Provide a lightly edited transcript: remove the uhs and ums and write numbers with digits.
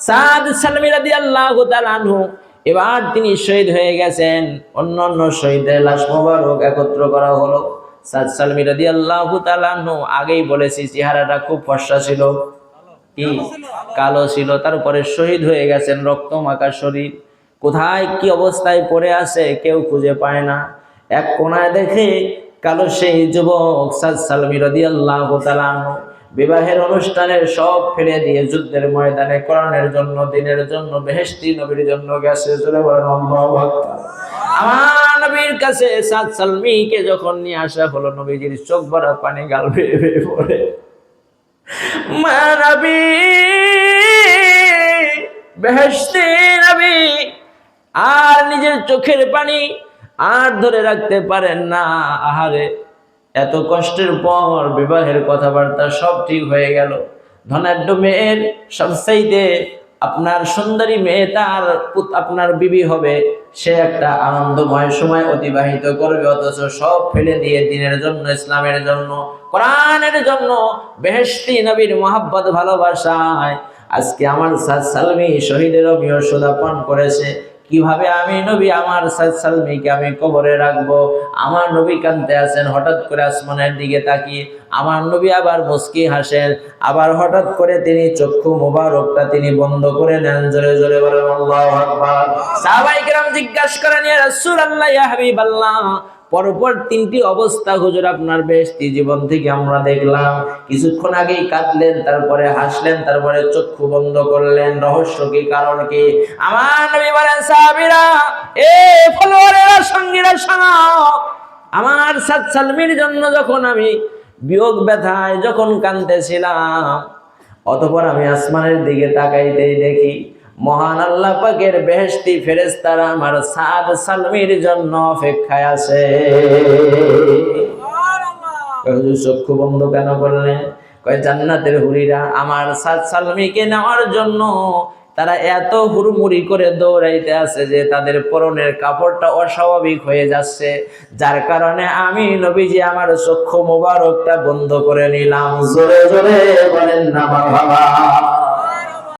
সাদ সালমী রাদিয়াল্লাহু তাআলা আনহু এবার তিনি শহীদ হয়ে গেছেন। অন্যান্য শহীদের লাশ মোবারক একত্র করা হলো। সাদ সালমী রাদিয়াল্লাহু তাআলা আনহু আগেই বলেছি চেহারাটা খুব ফর্সা ছিল, কি কালো ছিল, তারপরে শহীদ হয়ে গেছেন, রক্ত মাখা শরীর, কোথায় কি অবস্থায় পড়ে আছে কেউ খুঁজে পায় না। এক কোনায় দেখে কালো সেই যুবক সাদ সালমী রাদিয়াল্লাহু তাআলা আনহু বিবাহের অনুষ্ঠানের সব ফেলে দিয়ে যুদ্ধের ময়দানে কোরআনের জন্য, দ্বীনের জন্য, বেহেশতি নবীর জন্য গেছে। জোরে বলেন আল্লাহু আকবার। আমার নবীর কাছে সাদ সালমীকে যখন নিয়ে আসা হলো, নবীজির চোখ ভরা পানি গাল বেয়ে বেয়ে পড়ে। মা নবী, বেহেশতি নবী আর নিজের চোখের পানি আর ধরে রাখতে পারেন না। আহারে, এত কষ্টের পর বিবাহের কথাবার্তা সব ঠিক হয়ে গেল। ধনাঢ্য মেয়ের সবচাইতে আপনার সুন্দরী মেয়ে তার আপনার বিবি হবে, সে একটা আনন্দময় সময় অতিবাহিত করবে, অথচ সব ফেলে দিয়ে দ্বীনের জন্য, ইসলামের জন্য, কোরআনের জন্য, বেহেশতি নবীর মহব্বত ভালোবাসায় আজকে আমার সাদ সালমী শহীদের অভিয়সতা পান করেছে। কিভাবে আমি নবী আমার সাদ সালমীকে আমি কবরে রাখবো? আমার নবী কাঁদতে আছেন, হঠাৎ করে আসমানের দিকে তাকিয়ে আমার নবী আবার মুস্কি হাসেন, আবার হঠাৎ করে তিনি চক্ষু মোবারকটা তিনি বন্ধ করে নেন। জোরে জোরে বলেন আল্লাহু আকবার। সাহাবায়ে কেরাম জিজ্ঞাসা করেন, ইয়া রাসূলুল্লাহ, ইয়া হাবিবাল্লাহ, পরপর তিনটি অবস্থা হুজুর আপনার বেহেশতি জীবন থেকে আমরা দেখলাম। কিছুক্ষণ আগেই কাঁদলেন, তারপরে হাসলেন, তারপরে চক্ষু বন্ধ করলেন, রহস্য কি, কারণ কি? আমার নবী বলেন, সাহাবীরা, এ ফলোয়ারেরা, সঙ্গীরা শোনো, আমার সাদ সালমীর জন্য যখন আমি বিয়োগ ব্যথায় যখন কাঁদতেছিলাম, অতঃপর আমি আসমানের দিকে তাকাইতেই দেখি মহান আল্লাহ পাকের বেহেশতি ফেরেশতারা আমার সাদ সালমীর জন্য অপেক্ষায় আছে। সুবহানাল্লাহ। চক্ষু বন্ধ কেন করলেন? কয় জান্নাতের হুরিরা আমার সাদ সালমীকে নেওয়ার জন্য তারা এত হুড়মুড়ি করে দৌড়াইতে আছে যে তাদের পরনের কাপড়টা অস্বাভাবিক হয়ে যাচ্ছে, যার কারণে আমি নবীজি আমার চক্ষু মোবারকটা বন্ধ করে নিলাম। জোরে জোরে বলেন না মারহাবা।